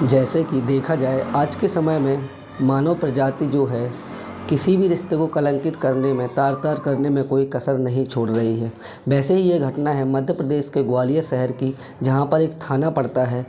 जैसे कि देखा जाए आज के समय में मानव प्रजाति जो है किसी भी रिश्ते को कलंकित करने में तार-तार करने में कोई कसर नहीं छोड़ रही है। वैसे ही ये घटना है मध्य प्रदेश के ग्वालियर शहर की, जहाँ पर एक थाना पड़ता है।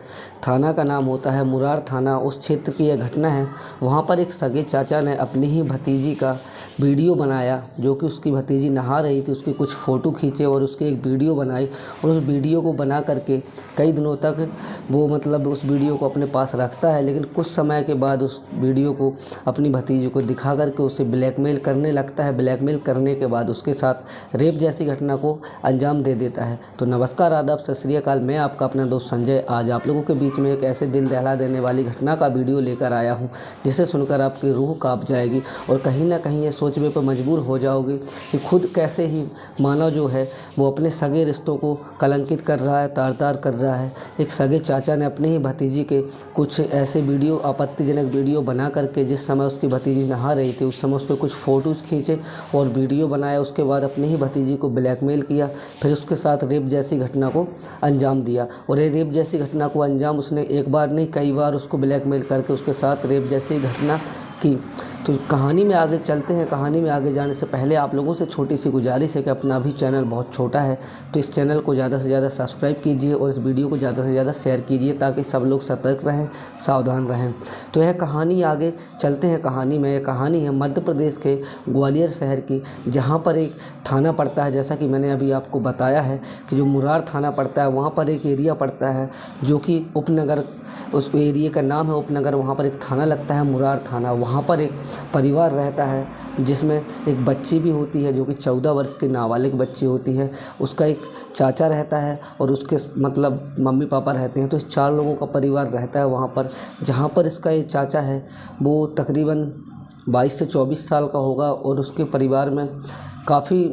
थाना का नाम होता है मुरार थाना। उस क्षेत्र की यह घटना है। वहाँ पर एक सगे चाचा ने अपनी ही भतीजी का वीडियो बनाया, जो कि उसकी भतीजी नहा रही थी। उसकी कुछ फ़ोटो खींचे और उसकी एक वीडियो बनाई और उस वीडियो को बना करके कई दिनों तक वो उस वीडियो को अपने पास रखता है। लेकिन कुछ समय के बाद उस वीडियो को अपनी भतीजी को दिखा करके उसे ब्लैकमेल करने लगता है। ब्लैकमेल करने के बाद उसके साथ रेप जैसी घटना को अंजाम दे देता है। तो नमस्कार, आदाब, सत श्री अकाल। मैं आपका अपना दोस्त संजय आज आप लोगों के बीच में एक ऐसे दिल दहला देने वाली घटना का वीडियो लेकर आया हूं, जिसे सुनकर आपकी रूह कांप जाएगी और कहीं ना कहीं ये सोचने पर मजबूर हो जाओगे कि खुद कैसे ही मानव जो है वो अपने सगे रिश्तों को कलंकित कर रहा है, तार-तार कर रहा है। एक सगे चाचा ने अपने ही भतीजी के कुछ ऐसे वीडियो, आपत्तिजनक वीडियो बना करके, जिस समय उसकी भतीजी नहा रही थी उस समय उसके कुछ फ़ोटोज़ खींचे और वीडियो बनाया। उसके बाद अपनी ही भतीजी को ब्लैकमेल किया, फिर उसके साथ रेप जैसी घटना को अंजाम दिया। और ये रेप जैसी घटना को अंजाम उसने एक बार नहीं कई बार उसको ब्लैकमेल करके उसके साथ रेप जैसी घटना की। तो कहानी में आगे चलते हैं। कहानी में आगे जाने से पहले आप लोगों से छोटी सी गुजारिश है कि अपना भी चैनल बहुत छोटा है, तो इस चैनल को ज़्यादा से ज़्यादा सब्सक्राइब कीजिए और इस वीडियो को ज़्यादा से ज़्यादा शेयर कीजिए, ताकि सब लोग सतर्क रहें, सावधान रहें। तो यह कहानी आगे चलते हैं। कहानी में यह कहानी है मध्य प्रदेश के ग्वालियर शहर की, जहाँ पर एक थाना पड़ता है। जैसा कि मैंने अभी आपको बताया है कि जो मुरार थाना पड़ता है, वहाँ पर एक एरिया पड़ता है जो कि उपनगर, उस एरिया का नाम है उपनगर। वहाँ पर एक थाना लगता है मुरार थाना। वहाँ पर एक परिवार रहता है जिसमें एक बच्ची भी होती है, जो कि 14 वर्ष की नाबालिग बच्ची होती है। उसका एक चाचा रहता है और उसके मम्मी पापा रहते हैं। तो इस 4 लोगों का परिवार रहता है वहाँ पर। जहाँ पर इसका ये चाचा है वो तकरीबन 22 से 24 साल का होगा और उसके परिवार में काफ़ी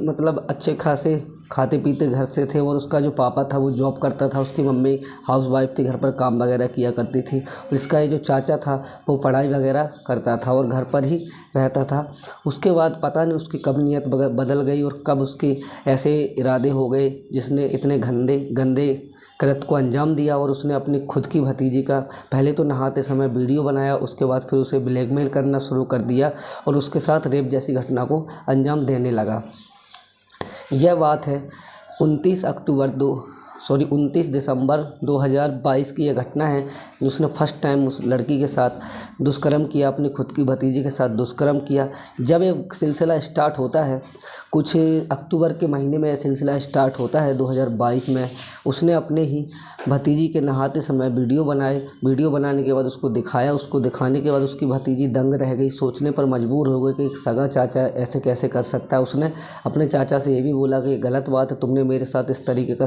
अच्छे खासे खाते पीते घर से थे। और उसका जो पापा था वो जॉब करता था, उसकी मम्मी हाउसवाइफ थी, घर पर काम वगैरह किया करती थी। और इसका ये जो चाचा था वो पढ़ाई वगैरह करता था और घर पर ही रहता था। उसके बाद पता नहीं उसकी कब नीयत बदल गई और कब उसके ऐसे इरादे हो गए जिसने इतने गंदे कृत्य को अंजाम दिया। और उसने अपनी खुद की भतीजी का पहले तो नहाते समय वीडियो बनाया, उसके बाद फिर उसे ब्लैकमेल करना शुरू कर दिया और उसके साथ रेप जैसी घटना को अंजाम देने लगा। यह बात है 29 दिसंबर 2022 की यह घटना है। उसने फर्स्ट टाइम उस लड़की के साथ दुष्कर्म किया, अपनी खुद की भतीजी के साथ दुष्कर्म किया। जब ये सिलसिला स्टार्ट होता है, कुछ अक्टूबर के महीने में यह सिलसिला स्टार्ट होता है 2022 में, उसने अपने ही भतीजी के नहाते समय वीडियो बनाए। वीडियो बनाने के बाद उसको दिखाया। उसको दिखाने के बाद उसकी भतीजी दंग रह गई, सोचने पर मजबूर हो गई कि एक सगा चाचा ऐसे कैसे कर सकता है। उसने अपने चाचा से ये भी बोला कि गलत बात है, तुमने मेरे साथ इस तरीके का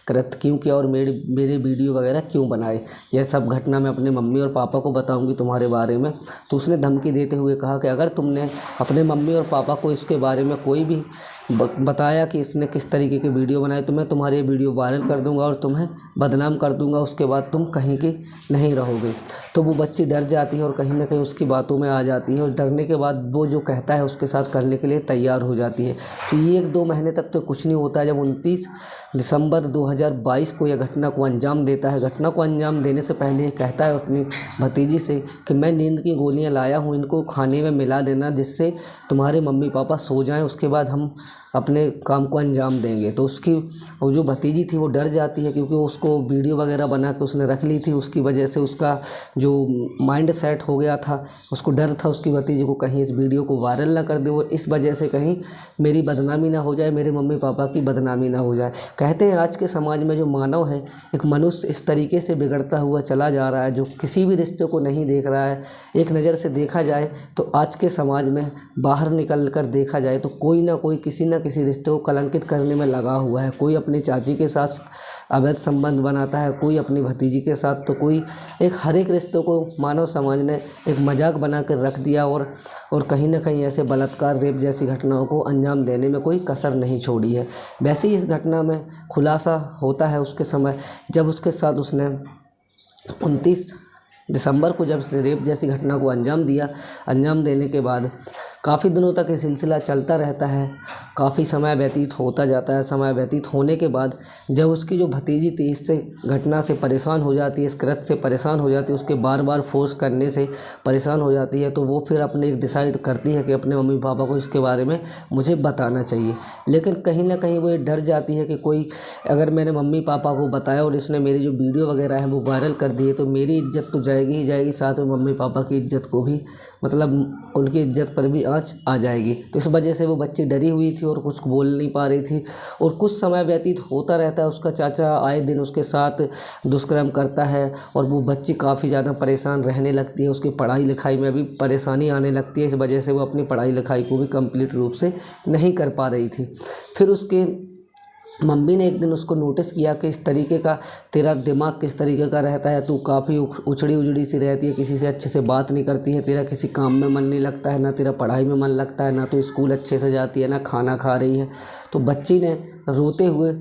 कृत्य क्यों किया और मेरे वीडियो वगैरह क्यों बनाए। यह सब घटना मैं अपने मम्मी और पापा को बताऊंगी तुम्हारे बारे में। तो उसने धमकी देते हुए कहा कि अगर तुमने अपने मम्मी और पापा को इसके बारे में कोई भी बताया कि इसने किस तरीके के वीडियो बनाए, तो मैं तुम्हारे वीडियो वायरल कर दूंगा और तुम्हें बदनाम कर दूंगा। उसके बाद तुम कहीं के नहीं रहोगे। तो वो बच्ची डर जाती है और कहीं ना कहीं उसकी बातों में आ जाती है और डरने के बाद वो जो कहता है उसके साथ करने के लिए तैयार हो जाती है। तो ये 1-2 महीने तक तो कुछ नहीं होता है। जब 29 दिसंबर 2022 को यह घटना को अंजाम देता है। घटना को अंजाम देने से पहले ये कहता है अपनी भतीजी से कि मैं नींद की गोलियां लाया हूँ, इनको खाने में मिला देना जिससे तुम्हारे मम्मी पापा सो जाएं, उसके बाद हम अपने काम को अंजाम देंगे। तो उसकी वो जो भतीजी थी वो डर जाती है, क्योंकि उसको वीडियो वगैरह बना के उसने रख ली थी। उसकी वजह से उसका जो माइंड सेट हो गया था, उसको डर था उसकी भतीजी को कहीं इस वीडियो को वायरल ना कर दे और इस वजह से कहीं मेरी बदनामी ना हो जाए, मेरे मम्मी पापा की बदनामी ना हो जाए। कहते हैं आज के समाज में जो मानव है, एक मनुष्य इस तरीके से बिगड़ता हुआ चला जा रहा है, जो किसी भी रिश्ते को नहीं देख रहा है। एक नज़र से देखा जाए तो आज के समाज में बाहर निकल कर देखा जाए तो कोई ना कोई किसी न किसी रिश्ते को कलंकित करने में लगा हुआ है। कोई अपनी चाची के साथ अवैध संबंध बनाता है, कोई अपनी भतीजी के साथ, तो कोई हर एक रिश्ते को मानव समाज ने एक मजाक बना कर रख दिया और कहीं ना कहीं ऐसे बलात्कार, रेप जैसी घटनाओं को अंजाम देने में कोई कसर नहीं छोड़ी है। वैसे ही इस घटना में खुलासा होता है उसके समय, जब उसके साथ उसने 29 दिसंबर को जब से रेप जैसी घटना को अंजाम देने के बाद काफ़ी दिनों तक ये सिलसिला चलता रहता है। काफ़ी समय व्यतीत होता जाता है। समय व्यतीत होने के बाद जब उसकी जो भतीजी थी इससे घटना से परेशान हो जाती है, इस कृत्य से परेशान हो जाती है, उसके बार बार फोर्स करने से परेशान हो जाती है, तो वो फिर अपने एक डिसाइड करती है कि अपने मम्मी पापा को इसके बारे में मुझे बताना चाहिए। लेकिन कहीं ना कहीं वो ये डर जाती है कि कोई अगर मैंने मम्मी पापा को बताया और इसने मेरी जो वीडियो वगैरह है वो वायरल कर दी है तो मेरी इज्जत तो जाएगी ही जाएगी, साथ में मम्मी पापा की इज्जत को भी मतलब उनकी इज्जत पर भी आँच आ जाएगी। तो इस वजह से वो बच्ची डरी हुई थी और कुछ बोल नहीं पा रही थी। और कुछ समय व्यतीत होता रहता है। उसका चाचा आए दिन उसके साथ दुष्कर्म करता है और वो बच्ची काफ़ी ज़्यादा परेशान रहने लगती है। उसकी पढ़ाई लिखाई में भी परेशानी आने लगती है। इस वजह से वो अपनी पढ़ाई लिखाई को भी कंप्लीट रूप से नहीं कर पा रही थी। फिर उसके मम्मी ने एक दिन उसको नोटिस किया कि इस तरीके का तेरा दिमाग किस तरीके का रहता है, तू काफ़ी उछड़ी उजड़ी सी रहती है, किसी से अच्छे से बात नहीं करती है, तेरा किसी काम में मन नहीं लगता है, ना तेरा पढ़ाई में मन लगता है, ना तो स्कूल अच्छे से जाती है, ना खाना खा रही है। तो बच्ची ने रोते हुए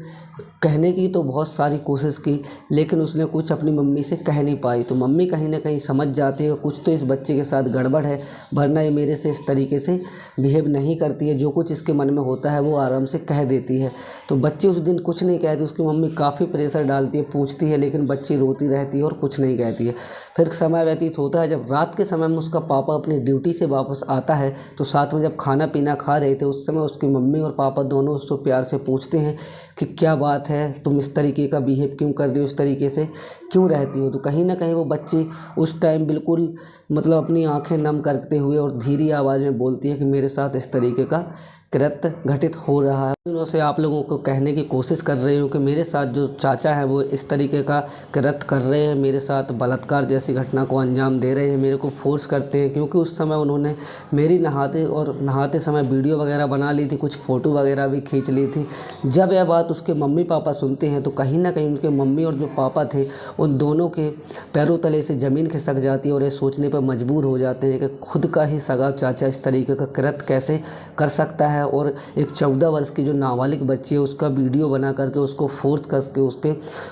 कहने की तो बहुत सारी कोशिश की, लेकिन उसने कुछ अपनी मम्मी से कह नहीं पाई। तो मम्मी कहीं ना कहीं समझ जाती है कुछ तो इस बच्चे के साथ गड़बड़ है, वरना ये मेरे से इस तरीके से बिहेव नहीं करती है। जो कुछ इसके मन में होता है वो आराम से कह देती है। तो बच्ची उस दिन कुछ नहीं कहती। उसकी मम्मी काफ़ी प्रेशर डालती है, पूछती है, लेकिन बच्ची रोती रहती है और कुछ नहीं कहती है। फिर समय व्यतीत होता है। जब रात के समय में उसका पापा अपनी ड्यूटी से वापस आता है तो साथ में जब खाना पीना खा रहे थे उस समय उसकी मम्मी और पापा दोनों उसको प्यार से पूछते हैं कि क्या बात है, तुम इस तरीके का बिहेव क्यों कर रही हो, इस तरीके से क्यों रहती हो। तो कहीं ना कहीं वो बच्ची उस टाइम बिल्कुल मतलब अपनी आंखें नम करते हुए और धीरे आवाज़ में बोलती है कि मेरे साथ इस तरीके का कृत्य घटित हो रहा है। दिनों से आप लोगों को कहने की कोशिश कर रही हूँ कि मेरे साथ जो चाचा है वो इस तरीके का कृत्य कर रहे हैं, मेरे साथ बलात्कार जैसी घटना को अंजाम दे रहे हैं, मेरे को फोर्स करते हैं। क्योंकि उस समय उन्होंने मेरी नहाते समय वीडियो वगैरह बना ली थी, कुछ फ़ोटो वगैरह भी खींच ली थी। जब यह बात उसके मम्मी पापा सुनते हैं तो कहीं ना कहीं उनके मम्मी और जो पापा थे उन दोनों के पैरों तले से ज़मीन खिसक जाती है और ये सोचने पर मजबूर हो जाते हैं कि खुद का ही सगा चाचा इस तरीके का कृत्य कैसे कर सकता है। और एक 14 वर्ष की जो नाबालिग बच्ची है उसका वीडियो बना करके उसको फोर्स करके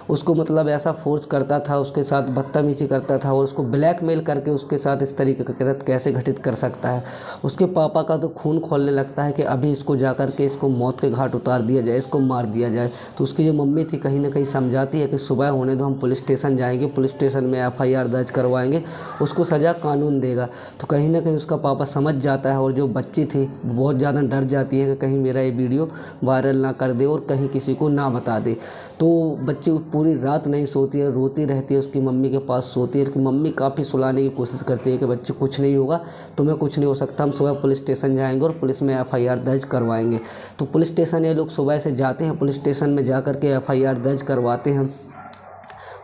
उसको मतलब ऐसा फोर्स करता था, उसके साथ बदतमीजी करता था और उसको ब्लैकमेल करके उसके साथ इस तरीके का कृत्य कैसे घटित कर सकता है। उसके पापा का तो खून खौलने लगता है कि अभी इसको जा कर के इसको मौत के घाट उतार दिया जाए, इसको मार दिया जाए। तो उसकी जो मम्मी थी कहीं ना कहीं समझाती है कि सुबह होने दो, हम पुलिस स्टेशन जाएंगे, पुलिस स्टेशन में FIR दर्ज करवाएंगे, उसको सज़ा कानून देगा। तो कहीं ना कहीं उसका पापा समझ जाता है और जो बच्ची थी बहुत ज़्यादा डर जाती है कि कहीं मेरा ये वीडियो वायरल ना कर दे और कहीं किसी को ना बता दे। तो बच्ची पूरी रात नहीं सोती है, रोती रहती है, उसकी मम्मी के पास सोती है कि मम्मी काफ़ी सुलाने की कोशिश करती है कि बच्चे कुछ नहीं होगा, तुम्हें कुछ नहीं हो सकता, हम सुबह पुलिस स्टेशन जाएंगे और पुलिस में FIR दर्ज करवाएंगे। तो पुलिस स्टेशन ये लोग सुबह से जाते हैं, पुलिस स्टेशन में जा कर के FIR दर्ज करवाते हैं।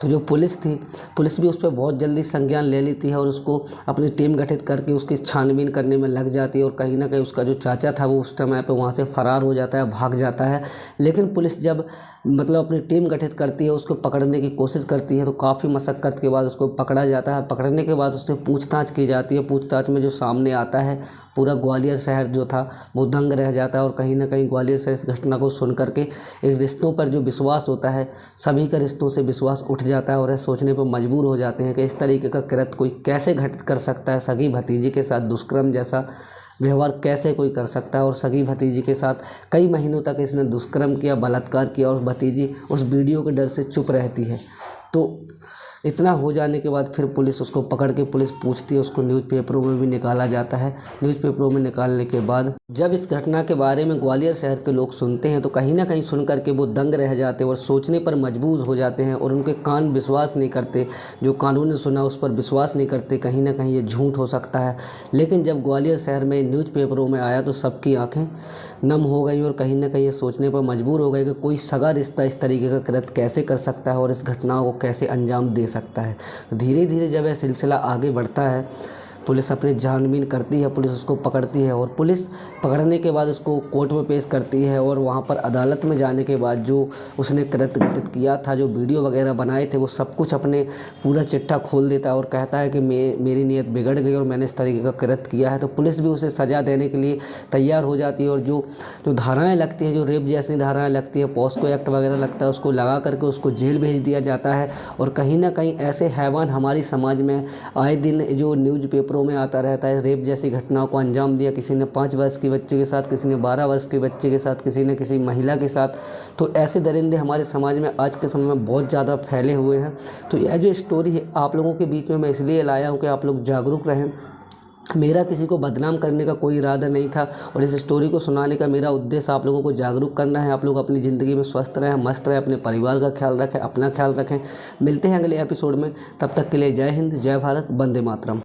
तो जो पुलिस थी, पुलिस भी उस पर बहुत जल्दी संज्ञान ले लेती है और उसको अपनी टीम गठित करके उसकी छानबीन करने में लग जाती है। और कहीं ना कहीं उसका जो चाचा था वो उस समय पे वहाँ से फरार हो जाता है, भाग जाता है। लेकिन पुलिस जब मतलब अपनी टीम गठित करती है, उसको पकड़ने की कोशिश करती है, तो काफ़ी मशक्क़त के बाद उसको पकड़ा जाता है। पकड़ने के बाद उससे पूछताछ की जाती है। पूछताछ में जो सामने आता है पूरा ग्वालियर शहर जो था वो दंग रह जाता है। और कहीं ना कहीं ग्वालियर से इस घटना को सुन करके एक रिश्तों पर जो विश्वास होता है, सभी का रिश्तों से विश्वास उठ जाता है और यह सोचने पर मजबूर हो जाते हैं कि इस तरीके का कृत्य कोई कैसे घटित कर सकता है। सगी भतीजी के साथ दुष्कर्म जैसा व्यवहार कैसे कोई कर सकता है। और सगी भतीजी के साथ कई महीनों तक इसने दुष्कर्म किया, बलात्कार किया और भतीजी उस वीडियो के डर से चुप रहती है। तो इतना हो जाने के बाद फिर पुलिस उसको पकड़ के पुलिस पूछती है, उसको न्यूज़पेपरों में भी निकाला जाता है। न्यूज़पेपरों में निकालने के बाद जब इस घटना के बारे में ग्वालियर शहर के लोग सुनते हैं तो कहीं ना कहीं सुन करके वो दंग रह जाते हैं और सोचने पर मजबूर हो जाते हैं और उनके कान विश्वास नहीं करते। जो कानून ने सुना उस पर विश्वास नहीं करते, कहीं ना कहीं ये झूठ हो सकता है। लेकिन जब ग्वालियर शहर में न्यूज़पेपरों में आया तो सबकी आँखें नम हो गई और कहीं ना कहीं ये सोचने पर मजबूर हो गए कि कोई सगा रिश्ता इस तरीके का कृत्य कैसे कर सकता है और इस घटना को कैसे अंजाम दे सकता है। धीरे धीरे जब यह सिलसिला आगे बढ़ता है, पुलिस अपनी छानबीन करती है, पुलिस उसको पकड़ती है और पुलिस पकड़ने के बाद उसको कोर्ट में पेश करती है और वहाँ पर अदालत में जाने के बाद जो उसने कृत्य घटित किया था, जो वीडियो वगैरह बनाए थे, वो सब कुछ अपने पूरा चिट्ठा खोल देता है और कहता है कि मेरी नीयत बिगड़ गई और मैंने इस तरीके का कृत्य किया है। तो पुलिस भी उसे सज़ा देने के लिए तैयार हो जाती है और जो धाराएँ लगती हैं, जो रेप जैसी धाराएँ लगती हैं, पॉस्को एक्ट वगैरह लगता है, उसको लगा करके उसको जेल भेज दिया जाता है। और कहीं ना कहीं ऐसे हैवान हमारी समाज में आए दिन जो न्यूज़ पेपरों में आता रहता है, रेप जैसी घटनाओं को अंजाम दिया, किसी ने 5 वर्ष की बच्चे के साथ, किसी ने 12 वर्ष के बच्चे के साथ, किसी ने किसी महिला के साथ। तो ऐसे दरिंदे हमारे समाज में आज के समय में बहुत ज़्यादा फैले हुए हैं। तो यह जो स्टोरी है आप लोगों के बीच में मैं इसलिए लाया हूँ कि आप लोग जागरूक रहें। मेरा किसी को बदनाम करने का कोई इरादा नहीं था और इस स्टोरी को सुनाने का मेरा उद्देश्य आप लोगों को जागरूक करना है। आप लोग अपनी ज़िंदगी में स्वस्थ रहें, मस्त रहें, अपने परिवार का ख्याल रखें, अपना ख्याल रखें। मिलते हैं अगले एपिसोड में, तब तक के लिए जय हिंद, जय भारत, वंदे मातरम।